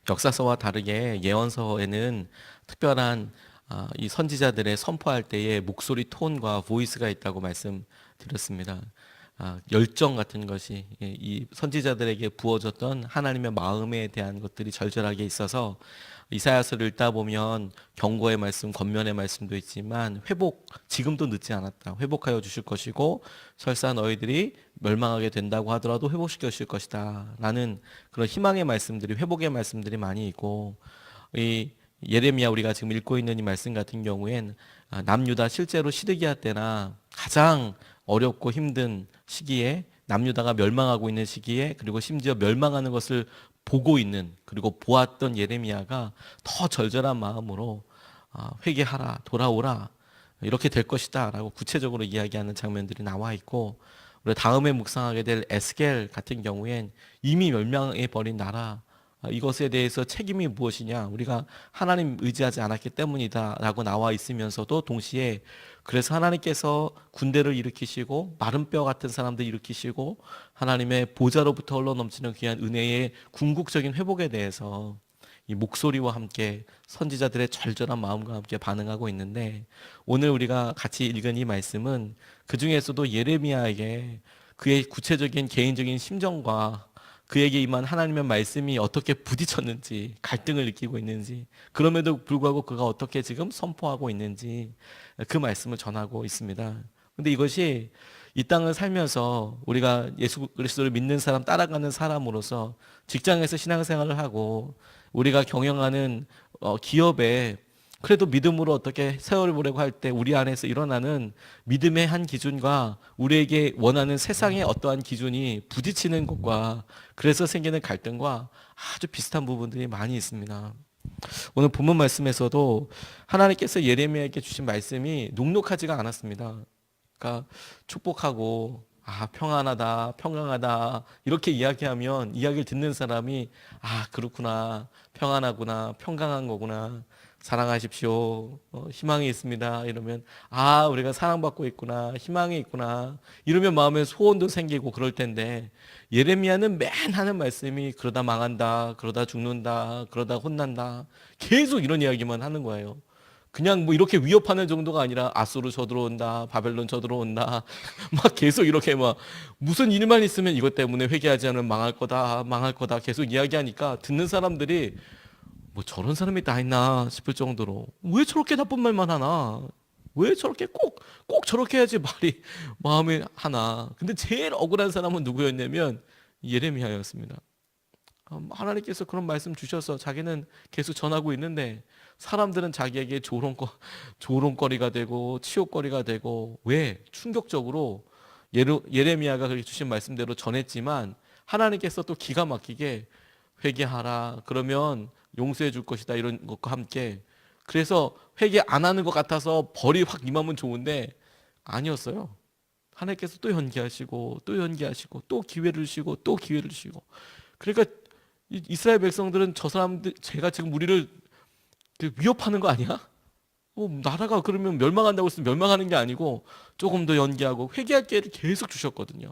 역사서와 다르게 예언서에는 특별한 이 선지자들의 선포할 때의 목소리 톤과 보이스가 있다고 말씀드렸습니다. 열정 같은 것이 이 선지자들에게 부어졌던 하나님의 마음에 대한 것들이 절절하게 있어서 이사야서를 읽다 보면 경고의 말씀, 권면의 말씀도 있지만 지금도 늦지 않았다. 회복하여 주실 것이고 설사 너희들이 멸망하게 된다고 하더라도 회복시켜 주실 것이다. 라는 그런 희망의 말씀들이, 회복의 말씀들이 많이 있고, 이 예레미야 우리가 지금 읽고 있는 이 말씀 같은 경우엔 남유다 실제로 시드기야 때나 가장 어렵고 힘든 시기에, 남유다가 멸망하고 있는 시기에, 그리고 심지어 멸망하는 것을 보고 있는, 그리고 보았던 예레미야가 더 절절한 마음으로 회개하라, 돌아오라, 이렇게 될 것이다 라고 구체적으로 이야기하는 장면들이 나와 있고, 우리가 다음에 묵상하게 될 에스겔 같은 경우엔 이미 멸망해 버린 나라, 이것에 대해서 책임이 무엇이냐, 우리가 하나님 의지하지 않았기 때문이다 라고 나와 있으면서도 동시에 그래서 하나님께서 군대를 일으키시고 마른 뼈 같은 사람들 일으키시고 하나님의 보좌로부터 흘러넘치는 귀한 은혜의 궁극적인 회복에 대해서 이 목소리와 함께 선지자들의 절절한 마음과 함께 반응하고 있는데, 오늘 우리가 같이 읽은 이 말씀은 그 중에서도 예레미야에게 그의 구체적인 개인적인 심정과 그에게 임한 하나님의 말씀이 어떻게 부딪혔는지, 갈등을 느끼고 있는지, 그럼에도 불구하고 그가 어떻게 지금 선포하고 있는지 그 말씀을 전하고 있습니다. 근데 이것이 이 땅을 살면서 우리가 예수 그리스도를 믿는 사람, 따라가는 사람으로서 직장에서 신앙생활을 하고 우리가 경영하는 기업에 그래도 믿음으로 어떻게 세월을 보내고 할 때 우리 안에서 일어나는 믿음의 한 기준과 우리에게 원하는 세상의 어떠한 기준이 부딪히는 것과 그래서 생기는 갈등과 아주 비슷한 부분들이 많이 있습니다. 오늘 본문 말씀에서도 하나님께서 예레미야에게 주신 말씀이 녹록하지가 않았습니다. 그러니까 축복하고 평안하다, 평강하다 이렇게 이야기하면 이야기를 듣는 사람이 그렇구나, 평안하구나, 평강한 거구나, 사랑하십시오, 희망이 있습니다 이러면 우리가 사랑받고 있구나, 희망이 있구나 이러면 마음에 소원도 생기고 그럴 텐데, 예레미야는 맨 하는 말씀이 그러다 망한다, 그러다 죽는다, 그러다 혼난다, 계속 이런 이야기만 하는 거예요. 그냥 뭐 이렇게 위협하는 정도가 아니라 아수르 쳐들어온다, 바벨론 쳐들어온다 막 계속 이렇게 막 무슨 일만 있으면 이것 때문에 회개하지 않으면 망할 거다, 망할 거다 계속 이야기하니까 듣는 사람들이 뭐 저런 사람이 다 있나 싶을 정도로, 왜 저렇게 나쁜 말만 하나, 왜 저렇게 꼭 저렇게 해야지 말이 마음에 하나. 근데 제일 억울한 사람은 누구였냐면 예레미야였습니다. 하나님께서 그런 말씀 주셔서 자기는 계속 전하고 있는데 사람들은 자기에게 조롱거리가 되고 치욕거리가 되고, 왜? 충격적으로 예레미야가 그렇게 주신 말씀대로 전했지만 하나님께서 또 기가 막히게 회개하라, 그러면 용서해 줄 것이다, 이런 것과 함께, 그래서 회개 안 하는 것 같아서 벌이 확 임하면 좋은데 아니었어요. 하나님께서 또 연기하시고 또 연기하시고 또 기회를 주시고 또 기회를 주시고, 그러니까 이스라엘 백성들은 저 사람들, 제가 지금 우리를 위협하는 거 아니야? 나라가 그러면 멸망한다고 했으면 멸망하는 게 아니고 조금 더 연기하고 회개할 기회를 계속 주셨거든요.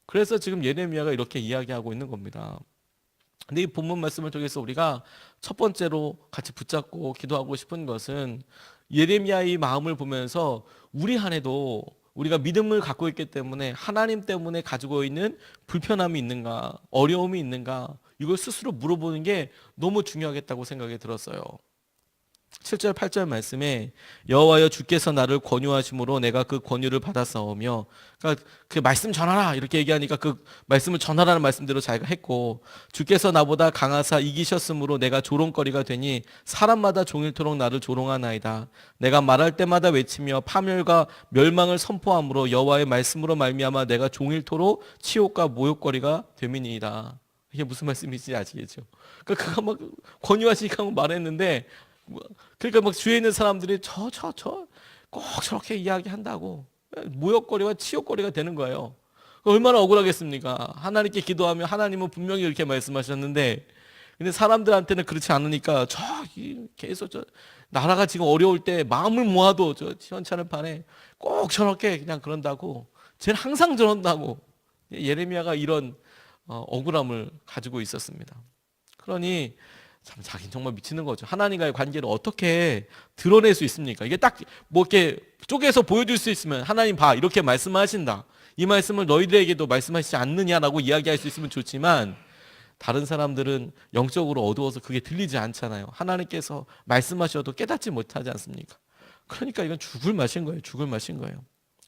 그래서 지금 예레미야가 이렇게 이야기하고 있는 겁니다. 근데 이 본문 말씀을 통해서 우리가 첫 번째로 같이 붙잡고 기도하고 싶은 것은, 예레미야의 마음을 보면서 우리 안에도 우리가 믿음을 갖고 있기 때문에 하나님 때문에 가지고 있는 불편함이 있는가, 어려움이 있는가, 이걸 스스로 물어보는 게 너무 중요하겠다고 생각이 들었어요. 7절 8절 말씀에 여호와여 주께서 나를 권유하심으로 내가 그 권유를 받았사오며, 그러니까 그 말씀 전하라 이렇게 얘기하니까 그 말씀을 전하라는 말씀대로 자기가 했고, 주께서 나보다 강하사 이기셨으므로 내가 조롱거리가 되니 사람마다 종일토록 나를 조롱하나이다. 내가 말할 때마다 외치며 파멸과 멸망을 선포함으로 여호와의 말씀으로 말미암아 내가 종일토록 치욕과 모욕거리가 됨이니이다. 이게 무슨 말씀인지 아시겠죠? 그러니까 그가 막 권유하시니까 말했는데, 그러니까 막 주위에 있는 사람들이 꼭 저렇게 이야기한다고 모욕거리와 치욕거리가 되는 거예요. 얼마나 억울하겠습니까? 하나님께 기도하면 하나님은 분명히 이렇게 말씀하셨는데, 근데 사람들한테는 그렇지 않으니까 계속 나라가 지금 어려울 때 마음을 모아도 시원찮은 판에 꼭 저렇게 그냥 그런다고, 쟤는 항상 저런다고 예레미야가 이런 억울함을 가지고 있었습니다. 그러니 참 자기는 정말 미치는 거죠. 하나님과의 관계를 어떻게 드러낼 수 있습니까? 이게 딱 뭐 이렇게 쪼개서 보여줄 수 있으면 하나님 봐 이렇게 말씀하신다. 이 말씀을 너희들에게도 말씀하시지 않느냐라고 이야기할 수 있으면 좋지만 다른 사람들은 영적으로 어두워서 그게 들리지 않잖아요. 하나님께서 말씀하셔도 깨닫지 못하지 않습니까? 그러니까 이건 죽을 맛인 거예요. 죽을 맛인 거예요.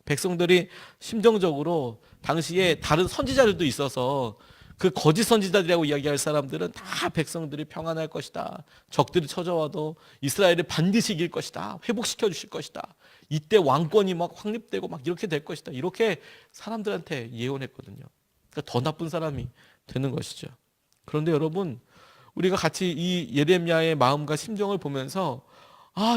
백성들이 심정적으로 당시에 다른 선지자들도 있어서 그 거짓 선지자들이라고 이야기할 사람들은 다 백성들이 평안할 것이다. 적들이 쳐져와도 이스라엘을 반드시 이길 것이다. 회복시켜 주실 것이다. 이때 왕권이 막 확립되고 막 이렇게 될 것이다. 이렇게 사람들한테 예언했거든요. 그러니까 더 나쁜 사람이 되는 것이죠. 그런데 여러분, 우리가 같이 이 예레미야의 마음과 심정을 보면서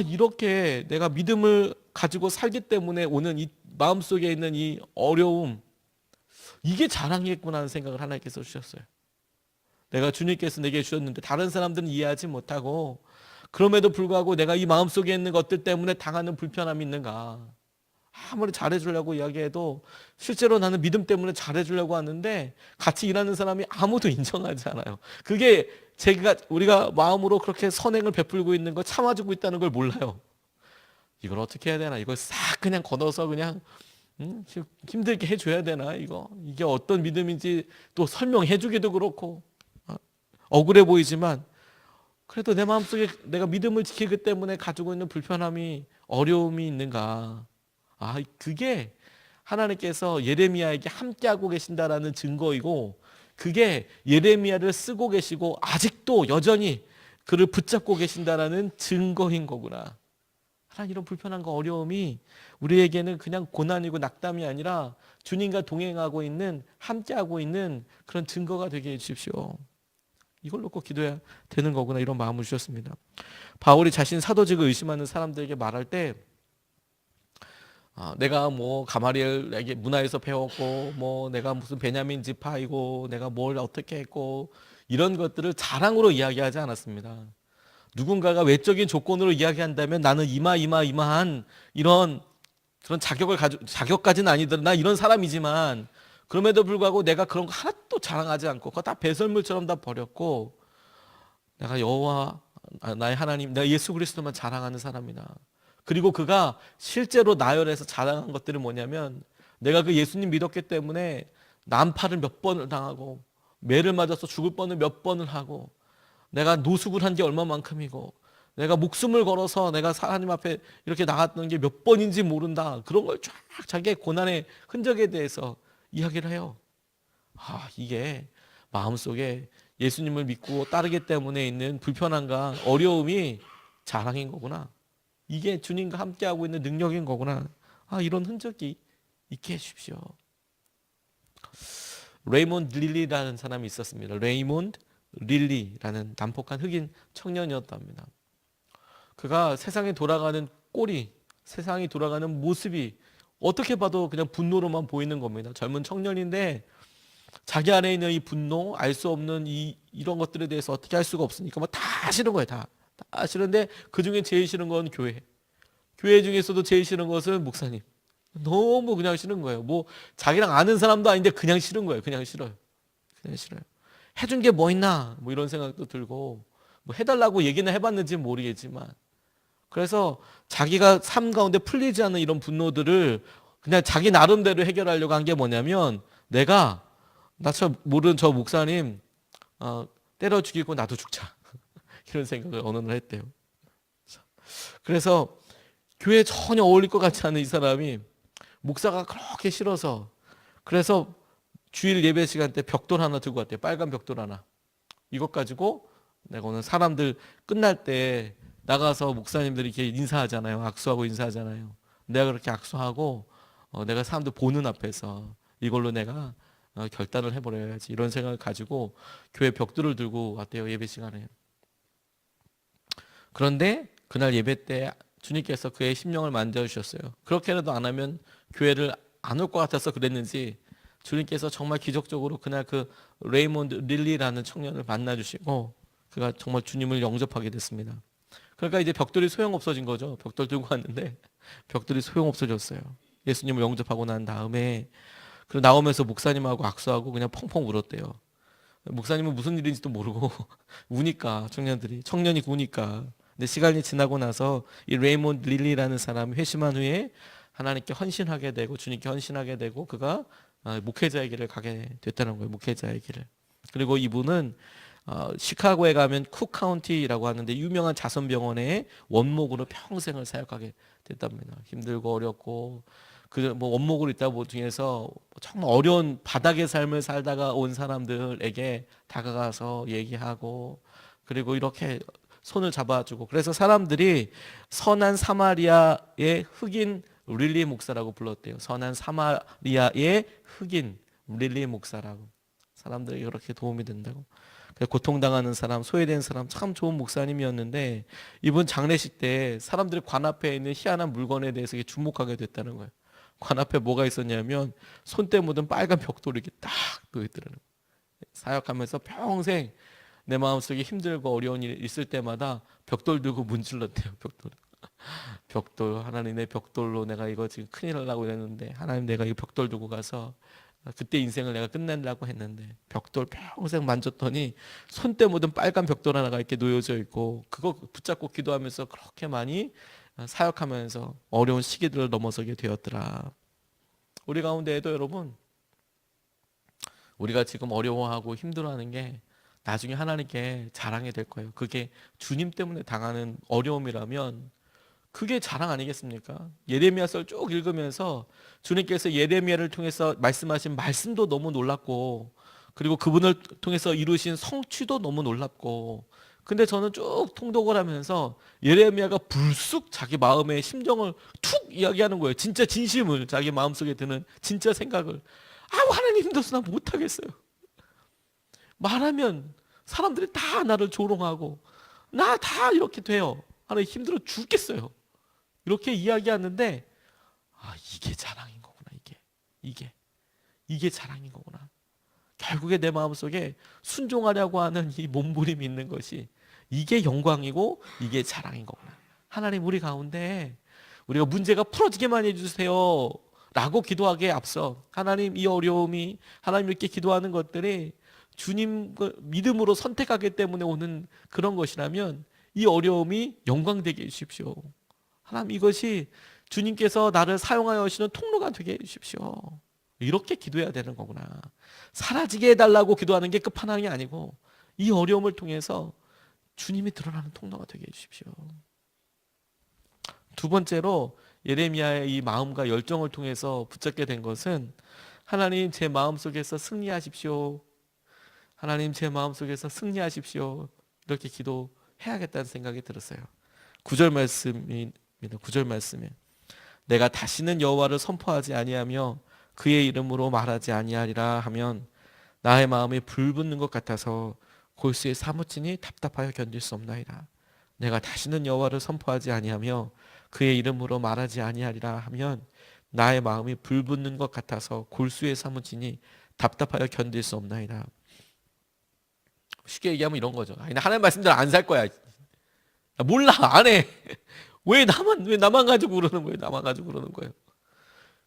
이렇게 내가 믿음을 가지고 살기 때문에 오는 이 마음속에 있는 이 어려움, 이게 자랑이겠구나 하는 생각을 하나님께서 주셨어요. 내가 주님께서 내게 주셨는데 다른 사람들은 이해하지 못하고 그럼에도 불구하고 내가 이 마음속에 있는 것들 때문에 당하는 불편함이 있는가. 아무리 잘해주려고 이야기해도 실제로 나는 믿음 때문에 잘해주려고 하는데 같이 일하는 사람이 아무도 인정하지 않아요. 그게 우리가 마음으로 그렇게 선행을 베풀고 있는 거 참아주고 있다는 걸 몰라요. 이걸 어떻게 해야 되나? 이걸 싹 그냥 걷어서 그냥 힘들게 해줘야 되나? 이게 어떤 믿음인지 또 설명해주기도 그렇고 억울해 보이지만 그래도 내 마음속에 내가 믿음을 지키기 때문에 가지고 있는 불편함이 어려움이 있는가? 그게 하나님께서 예레미야에게 함께하고 계신다라는 증거이고 그게 예레미야를 쓰고 계시고 아직도 여전히 그를 붙잡고 계신다라는 증거인 거구나. 하나님 이런 불편함과 어려움이 우리에게는 그냥 고난이고 낙담이 아니라 주님과 동행하고 있는 함께하고 있는 그런 증거가 되게 해주십시오. 이걸 놓고 기도해야 되는 거구나 이런 마음을 주셨습니다. 바울이 자신 사도직을 의심하는 사람들에게 말할 때 내가 뭐 가마리엘에게 문화에서 배웠고 뭐 내가 무슨 베냐민 지파이고 내가 뭘 어떻게 했고 이런 것들을 자랑으로 이야기하지 않았습니다. 누군가가 외적인 조건으로 이야기한다면 나는 이마한 이런 그런 자격까지는 아니더라도 나 이런 사람이지만 그럼에도 불구하고 내가 그런 거 하나도 자랑하지 않고 그거 다 배설물처럼 다 버렸고 내가 여호와 나의 하나님 내가 예수 그리스도만 자랑하는 사람이다. 그리고 그가 실제로 나열해서 자랑한 것들은 뭐냐면 내가 그 예수님 믿었기 때문에 난파를 몇 번을 당하고 매를 맞아서 죽을 뻔을 몇 번을 하고 내가 노숙을 한 게 얼마만큼이고 내가 목숨을 걸어서 내가 하나님 앞에 이렇게 나갔던 게 몇 번인지 모른다. 그런 걸 쫙 자기의 고난의 흔적에 대해서 이야기를 해요. 이게 마음속에 예수님을 믿고 따르기 때문에 있는 불편함과 어려움이 자랑인 거구나. 이게 주님과 함께하고 있는 능력인 거구나. 이런 흔적이 있게 해주십시오. 레이몬드 릴리라는 사람이 있었습니다. 레이몬드 릴리라는 난폭한 흑인 청년이었답니다. 그가 세상에 돌아가는 꼴이 세상이 돌아가는 모습이 어떻게 봐도 그냥 분노로만 보이는 겁니다. 젊은 청년인데 자기 안에 있는 이 분노, 알 수 없는 이런 것들에 대해서 어떻게 할 수가 없으니까 다 싫은 거예요. 다 싫은데 그 중에 제일 싫은 건 교회. 교회 중에서도 제일 싫은 것은 목사님. 너무 그냥 싫은 거예요. 뭐 자기랑 아는 사람도 아닌데 그냥 싫은 거예요. 그냥 싫어요. 그냥 싫어요. 해준 게 뭐 있나? 뭐 이런 생각도 들고 뭐 해달라고 얘기는 해봤는지는 모르겠지만 그래서 자기가 삶 가운데 풀리지 않는 이런 분노들을 그냥 자기 나름대로 해결하려고 한 게 뭐냐면 내가 모르는 저 목사님 때려 죽이고 나도 죽자 이런 생각을 어느 날 했대요. 그래서 교회에 전혀 어울릴 것 같지 않은 이 사람이 목사가 그렇게 싫어서 그래서 주일 예배 시간 때 벽돌 하나 들고 왔대요. 빨간 벽돌 하나. 이것 가지고 내가 오늘 사람들 끝날 때 나가서 목사님들이 이렇게 인사하잖아요. 악수하고 인사하잖아요. 내가 그렇게 악수하고 내가 사람들 보는 앞에서 이걸로 내가 결단을 해버려야지 이런 생각을 가지고 교회 벽돌을 들고 왔대요. 예배 시간에. 그런데 그날 예배 때 주님께서 그의 심령을 만져주셨어요. 그렇게라도 안 하면 교회를 안 올 것 같아서 그랬는지 주님께서 정말 기적적으로 그날 그 레이몬드 릴리라는 청년을 만나주시고 그가 정말 주님을 영접하게 됐습니다. 그러니까 이제 벽돌이 소용없어진 거죠. 벽돌 들고 왔는데 벽돌이 소용없어졌어요. 예수님을 영접하고 난 다음에 그리고 나오면서 목사님하고 악수하고 그냥 펑펑 울었대요. 목사님은 무슨 일인지도 모르고 우니까 청년이 우니까. 근데 시간이 지나고 나서 이 레이몬드 릴리라는 사람이 회심한 후에 하나님께 헌신하게 되고 주님께 헌신하게 되고 그가 목회자의 길을 가게 됐다는 거예요. 목회자의 길을. 그리고 이분은 시카고에 가면 쿡 카운티라고 하는데 유명한 자선병원의 원목으로 평생을 사역하게 됐답니다. 힘들고 어렵고 그 뭐 원목으로 있다 중에서 정말 어려운 바닥의 삶을 살다가 온 사람들에게 다가가서 얘기하고 그리고 이렇게 손을 잡아주고 그래서 사람들이 선한 사마리아의 흑인 릴리 목사라고 불렀대요. 선한 사마리아의 흑인 릴리 목사라고. 사람들이 그렇게 도움이 된다고. 고통당하는 사람, 소외된 사람 참 좋은 목사님이었는데 이분 장례식 때 사람들이 관 앞에 있는 희한한 물건에 대해서 주목하게 됐다는 거예요. 관 앞에 뭐가 있었냐면 손때 묻은 빨간 벽돌이 이렇게 딱 놓여있더라는 거예요. 사역하면서 평생 내 마음속에 힘들고 어려운 일 있을 때마다 벽돌 들고 문질렀대요. 벽돌 하나님 내 벽돌로 내가 이거 지금 큰일 하려고 했는데 하나님 내가 이 벽돌 두고 가서 그때 인생을 내가 끝내려고 했는데 벽돌 평생 만졌더니 손때 묻은 빨간 벽돌 하나가 이렇게 놓여져 있고 그거 붙잡고 기도하면서 그렇게 많이 사역하면서 어려운 시기들을 넘어서게 되었더라. 우리 가운데에도 여러분 우리가 지금 어려워하고 힘들어하는 게 나중에 하나님께 자랑이 될 거예요. 그게 주님 때문에 당하는 어려움이라면 그게 자랑 아니겠습니까? 예레미야서를 쭉 읽으면서 주님께서 예레미야를 통해서 말씀하신 말씀도 너무 놀랍고 그리고 그분을 통해서 이루신 성취도 너무 놀랍고 근데 저는 쭉 통독을 하면서 예레미야가 불쑥 자기 마음의 심정을 툭 이야기하는 거예요. 진짜 진심을 자기 마음속에 드는 진짜 생각을 하나님 힘들어서 나 못하겠어요. 말하면 사람들이 다 나를 조롱하고 나 다 이렇게 돼요. 하나님 힘들어 죽겠어요. 이렇게 이야기하는데 이게 자랑인 거구나. 이게 자랑인 거구나. 결국에 내 마음속에 순종하려고 하는 이 몸부림이 있는 것이 이게 영광이고 이게 자랑인 거구나. 하나님 우리 가운데 우리가 문제가 풀어지게만 해주세요 라고 기도하기에 앞서 하나님 이 어려움이 하나님 이렇게 기도하는 것들이 주님 믿음으로 선택하기 때문에 오는 그런 것이라면 이 어려움이 영광되게 해주십시오. 하나님 이것이 주님께서 나를 사용하여 하시는 통로가 되게 해주십시오. 이렇게 기도해야 되는 거구나. 사라지게 해달라고 기도하는 게 끝판왕이 아니고 이 어려움을 통해서 주님이 드러나는 통로가 되게 해주십시오. 두 번째로 예레미야의 이 마음과 열정을 통해서 붙잡게 된 것은 하나님 제 마음속에서 승리하십시오. 하나님 제 마음속에서 승리하십시오. 이렇게 기도해야겠다는 생각이 들었어요. 9절 말씀입니다. 9절 말씀에 내가 다시는 여호와를 선포하지 아니하며 그의 이름으로 말하지 아니하리라 하면 나의 마음이 불붙는 것 같아서 골수에 사무치니 답답하여 견딜 수 없나이다. 내가 다시는 여호와를 선포하지 아니하며 그의 이름으로 말하지 아니하리라 하면 나의 마음이 불붙는 것 같아서 골수에 사무치니 답답하여 견딜 수 없나이다. 쉽게 얘기하면 이런 거죠. 하나님 말씀대로 안 살 거야. 몰라, 안 해. 왜 나만 가지고 그러는 거예요? 나만 가지고 그러는 거예요.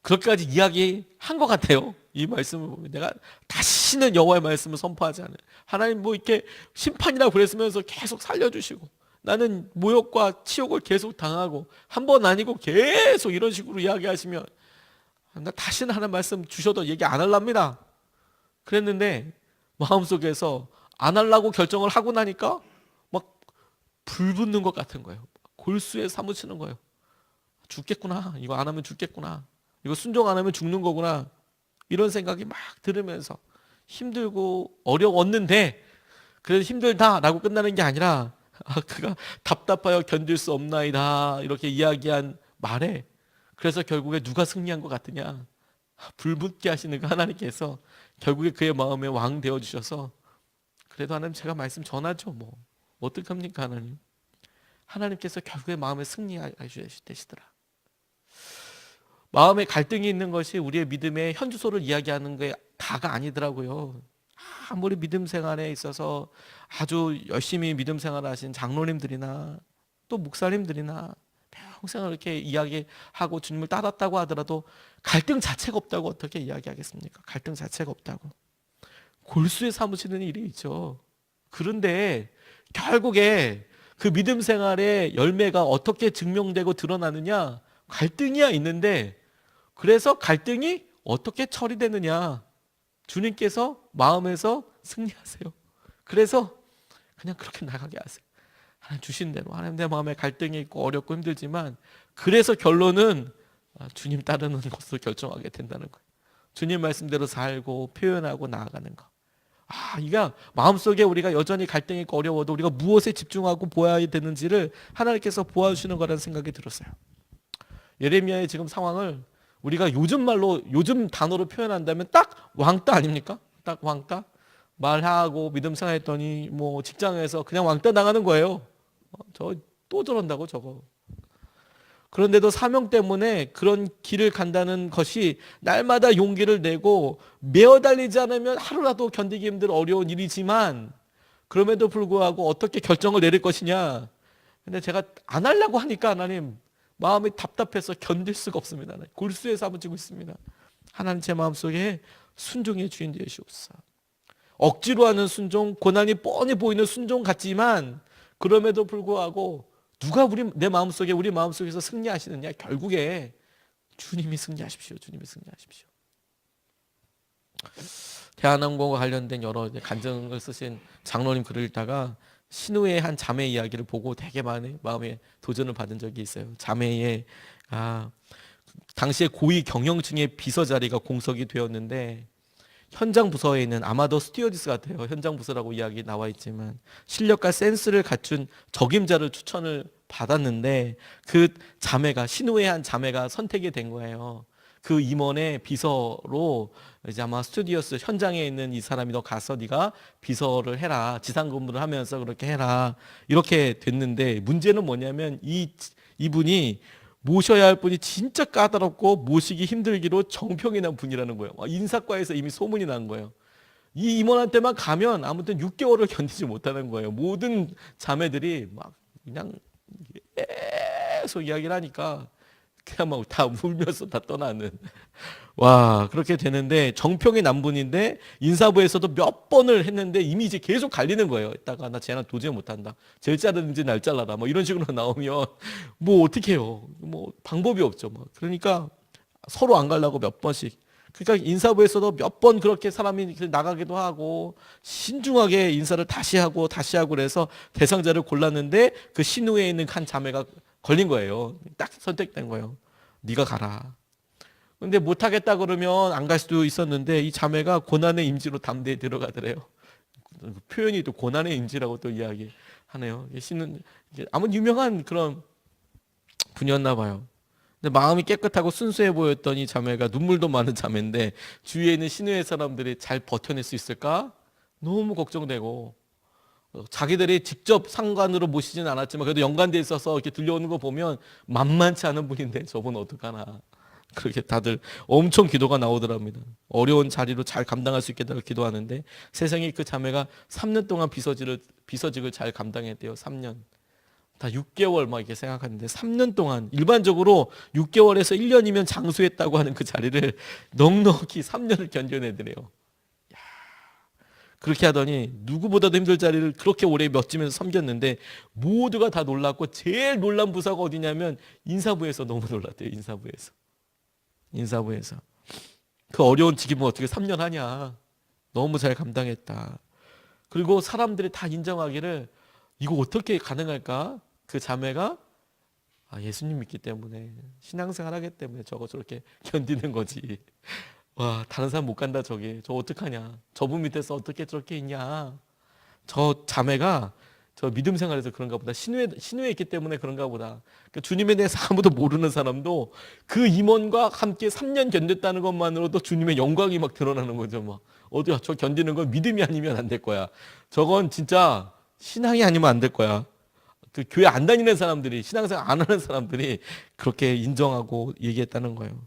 그렇게까지 이야기한 것 같아요. 이 말씀을 보면 내가 다시는 여호와의 말씀을 선포하지 않아요. 하나님 뭐 이렇게 심판이라고 그랬으면서 계속 살려주시고 나는 모욕과 치욕을 계속 당하고 한 번 아니고 계속 이런 식으로 이야기하시면 나 다시는 하나님 말씀 주셔도 얘기 안 하랍니다. 그랬는데 마음속에서 안 하려고 결정을 하고 나니까 막 불붙는 것 같은 거예요. 골수에 사무치는 거예요. 죽겠구나. 이거 안 하면 죽겠구나. 이거 순종 안 하면 죽는 거구나. 이런 생각이 막 들으면서 힘들고 어려웠는데 그래도 힘들다라고 끝나는 게 아니라 그가 답답하여 견딜 수 없나이다 이렇게 이야기한 말에 그래서 결국에 누가 승리한 것 같으냐. 불붙게 하시는 그 하나님께서 결국에 그의 마음에 왕 되어주셔서 그래도 하나님 제가 말씀 전하죠. 뭐 어떡합니까 하나님. 하나님께서 결국에 마음에 승리하게 되시더라. 마음에 갈등이 있는 것이 우리의 믿음의 현주소를 이야기하는 게 다가 아니더라고요. 아무리 믿음 생활에 있어서 아주 열심히 믿음 생활을 하신 장로님들이나 또 목사님들이나 평생 이렇게 이야기하고 주님을 따랐다고 하더라도 갈등 자체가 없다고 어떻게 이야기하겠습니까? 갈등 자체가 없다고. 골수에 사무치는 일이 있죠. 그런데 결국에 그 믿음 생활의 열매가 어떻게 증명되고 드러나느냐? 갈등이야 있는데, 그래서 갈등이 어떻게 처리되느냐? 주님께서 마음에서 승리하세요. 그래서 그냥 그렇게 나가게 하세요. 하나님 주신 대로. 하나님, 내 마음에 갈등이 있고 어렵고 힘들지만, 그래서 결론은 주님 따르는 것으로 결정하게 된다는 거예요. 주님 말씀대로 살고 표현하고 나아가는 거. 이게 마음속에 우리가 여전히 갈등이 있고 어려워도 우리가 무엇에 집중하고 보아야 되는지를 하나님께서 보아주시는 거라는 생각이 들었어요. 예레미야의 지금 상황을 우리가 요즘 말로, 요즘 단어로 표현한다면 딱 왕따 아닙니까? 딱 왕따? 말하고 믿음 생활했더니 뭐 직장에서 그냥 왕따 당하는 거예요. 저 또 저런다고 저거. 그런데도 사명 때문에 그런 길을 간다는 것이 날마다 용기를 내고 매어 달리지 않으면 하루라도 견디기 힘든 어려운 일이지만, 그럼에도 불구하고 어떻게 결정을 내릴 것이냐. 근데 제가 안 하려고 하니까 하나님 마음이 답답해서 견딜 수가 없습니다. 골수에 사무치고 있습니다. 하나님, 제 마음속에 순종의 주인 되시옵소서. 억지로 하는 순종, 고난이 뻔히 보이는 순종 같지만, 그럼에도 불구하고 누가 내 마음속에, 우리 마음속에서 승리하시느냐? 결국에 주님이 승리하십시오. 주님이 승리하십시오. 대한항공과 관련된 여러 간증을 쓰신 장로님 글을 읽다가 신우의 한 자매 이야기를 보고 되게 많이 마음에 도전을 받은 적이 있어요. 자매의 당시에 고위 경영층의 비서 자리가 공석이 되었는데, 현장 부서에 있는, 아마도 스튜어디스 같아요. 현장 부서라고 이야기 나와 있지만 실력과 센스를 갖춘 적임자를 추천을 받았는데, 그 자매가, 신우의 한 자매가 선택이 된 거예요. 그 임원의 비서로 이제 아마 스튜디오스 현장에 있는 이 사람이, 너 가서 네가 비서를 해라, 지상 근무를 하면서 그렇게 해라, 이렇게 됐는데, 문제는 뭐냐면 이분이 모셔야 할 분이 진짜 까다롭고 모시기 힘들기로 정평이 난 분이라는 거예요. 인사과에서 이미 소문이 난 거예요. 이 임원한테만 가면 아무튼 6개월을 견디지 못하는 거예요. 모든 자매들이 막 그냥 계속 이야기를 하니까 그냥 막 다 울면서 다 떠나는. 와, 그렇게 되는데, 정평이 난 분인데 인사부에서도 몇 번을 했는데 이미 이제 계속 갈리는 거예요. 이따가 나 쟤는 도저히 못한다, 쟤 자르든지 날 잘라라, 뭐 이런 식으로 나오면 뭐 어떻게 해요? 뭐 방법이 없죠. 뭐 그러니까 서로 안 가려고 몇 번씩. 그러니까 인사부에서도 몇 번 그렇게 사람이 나가기도 하고, 신중하게 인사를 다시 하고 그래서 대상자를 골랐는데, 그 신우에 있는 한 자매가 걸린 거예요. 딱 선택된 거예요. 네가 가라. 근데 못하겠다 그러면 안 갈 수도 있었는데, 이 자매가 고난의 임지로 담대히 들어가더래요. 표현이 또 고난의 임지라고 또 이야기하네요. 신은 아무 유명한 그런 분이었나 봐요. 근데 마음이 깨끗하고 순수해 보였던 이 자매가 눈물도 많은 자매인데, 주위에 있는 신우의 사람들이 잘 버텨낼 수 있을까? 너무 걱정되고, 자기들이 직접 상관으로 모시진 않았지만 그래도 연관돼 있어서 이렇게 들려오는 거 보면 만만치 않은 분인데 저분 어떡하나, 그렇게 다들 엄청 기도가 나오더랍니다. 어려운 자리로 잘 감당할 수 있게 기도하는데, 세상에 그 자매가 3년 동안 비서직을 잘 감당했대요. 3년. 다 6개월 막 이렇게 생각하는데, 3년 동안, 일반적으로 6개월에서 1년이면 장수했다고 하는 그 자리를 넉넉히 3년을 견뎌내더래요. 그렇게 하더니 누구보다도 힘들 자리를 그렇게 오래 멋지면서 섬겼는데, 모두가 다 놀랐고, 제일 놀란 부서가 어디냐면 인사부에서 너무 놀랐대요. 인사부에서 그 어려운 직임을 어떻게 3년 하냐, 너무 잘 감당했다. 그리고 사람들이 다 인정하기를, 이거 어떻게 가능할까? 그 자매가 예수님 믿기 때문에, 신앙생활 하기 때문에 저거 저렇게 견디는 거지. 와, 다른 사람 못 간다 저게. 저 어떡하냐, 저분 밑에서 어떻게 저렇게 있냐. 저 자매가 저 믿음 생활에서 그런가 보다, 신우에 있기 때문에 그런가 보다. 그러니까 주님에 대해서 아무도 모르는 사람도 그 임원과 함께 3년 견뎠다는 것만으로도 주님의 영광이 막 드러나는 거죠. 막 어디야, 저 견디는 건 믿음이 아니면 안 될 거야. 저건 진짜 신앙이 아니면 안 될 거야. 그 교회 안 다니는 사람들이, 신앙생활 안 하는 사람들이 그렇게 인정하고 얘기했다는 거예요.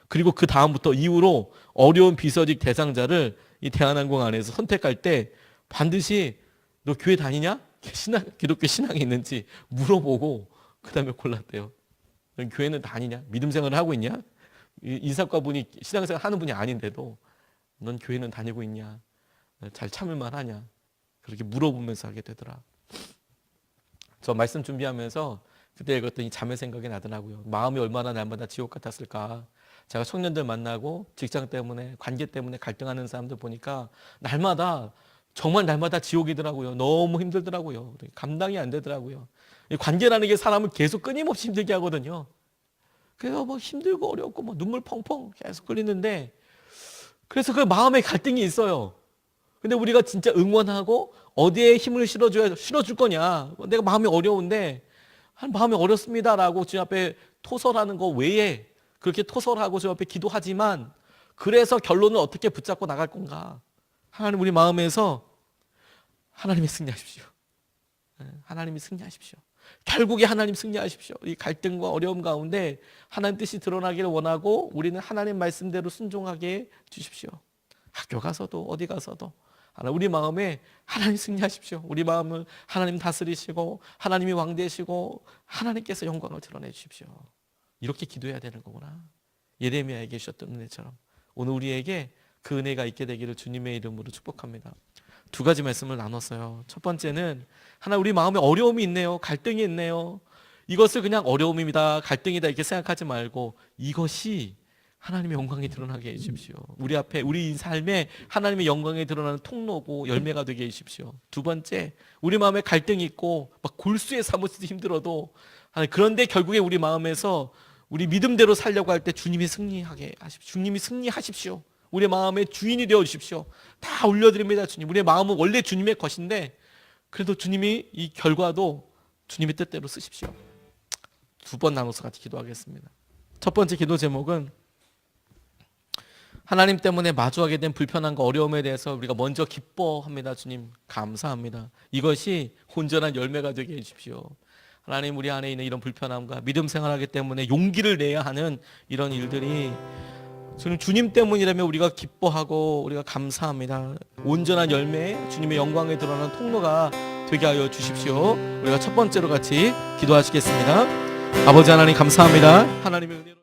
그리고 그 다음부터 이후로 어려운 비서직 대상자를 이 대한항공 안에서 선택할 때 반드시 너 교회 다니냐? 기독교 신앙이 있는지 물어보고 그 다음에 골랐대요. 교회는 다니냐? 믿음 생활을 하고 있냐? 인사과 분이 신앙생활 하는 분이 아닌데도 넌 교회는 다니고 있냐? 잘 참을 만하냐? 그렇게 물어보면서 하게 되더라. 저 말씀 준비하면서 그때 읽었더니 자매 생각이 나더라고요. 마음이 얼마나 날마다 지옥 같았을까. 제가 청년들 만나고 직장 때문에 관계 때문에 갈등하는 사람들 보니까 날마다 정말 날마다 지옥이더라고요. 너무 힘들더라고요. 감당이 안 되더라고요. 이 관계라는 게 사람을 계속 끊임없이 힘들게 하거든요. 그래서 뭐 힘들고 어렵고 뭐 눈물 펑펑 계속 흘리는데 그래서 그 마음에 갈등이 있어요. 근데 우리가 진짜 응원하고 어디에 힘을 실어줄 거냐. 내가 마음이 어려운데 마음이 어렵습니다라고 주님 앞에 토설하는 거 외에 그렇게 토설하고 주님 앞에 기도하지만 그래서 결론을 어떻게 붙잡고 나갈 건가. 하나님 우리 마음에서 하나님이 승리하십시오. 하나님이 승리하십시오. 결국에 하나님 승리하십시오. 이 갈등과 어려움 가운데 하나님 뜻이 드러나기를 원하고 우리는 하나님 말씀대로 순종하게 해주십시오. 학교 가서도 어디 가서도 우리 마음에 하나님 승리하십시오. 우리 마음을 하나님 다스리시고 하나님이 왕 되시고 하나님께서 영광을 드러내 주십시오. 이렇게 기도해야 되는 거구나. 예레미야에게 주셨던 은혜처럼 오늘 우리에게 그 은혜가 있게 되기를 주님의 이름으로 축복합니다. 두 가지 말씀을 나눴어요. 첫 번째는 하나님 우리 마음에 어려움이 있네요. 갈등이 있네요. 이것을 그냥 어려움입니다. 갈등이다 이렇게 생각하지 말고 이것이 하나님의 영광이 드러나게 해주십시오. 우리 앞에 우리 삶에 하나님의 영광이 드러나는 통로고 열매가 되게 해주십시오. 두 번째, 우리 마음에 갈등이 있고 막 골수에 사무치기 힘들어도 그런데 결국에 우리 마음에서 우리 믿음대로 살려고 할 때 주님이 승리하게 하십시오. 주님이 승리하십시오. 우리 마음의 주인이 되어 주십시오. 다 올려드립니다. 주님. 우리의 마음은 원래 주님의 것인데 그래도 주님이 이 결과도 주님의 뜻대로 쓰십시오. 두 번 나눠서 같이 기도하겠습니다. 첫 번째 기도 제목은 하나님 때문에 마주하게 된 불편함과 어려움에 대해서 우리가 먼저 기뻐합니다. 주님 감사합니다. 이것이 온전한 열매가 되게 해주십시오. 하나님 우리 안에 있는 이런 불편함과 믿음 생활하기 때문에 용기를 내야 하는 이런 일들이 주님 때문이라면 우리가 기뻐하고 우리가 감사합니다. 온전한 열매 주님의 영광에 드러나는 통로가 되게 하여 주십시오. 우리가 첫 번째로 같이 기도하시겠습니다. 아버지 하나님 감사합니다. 하나님의 은혜로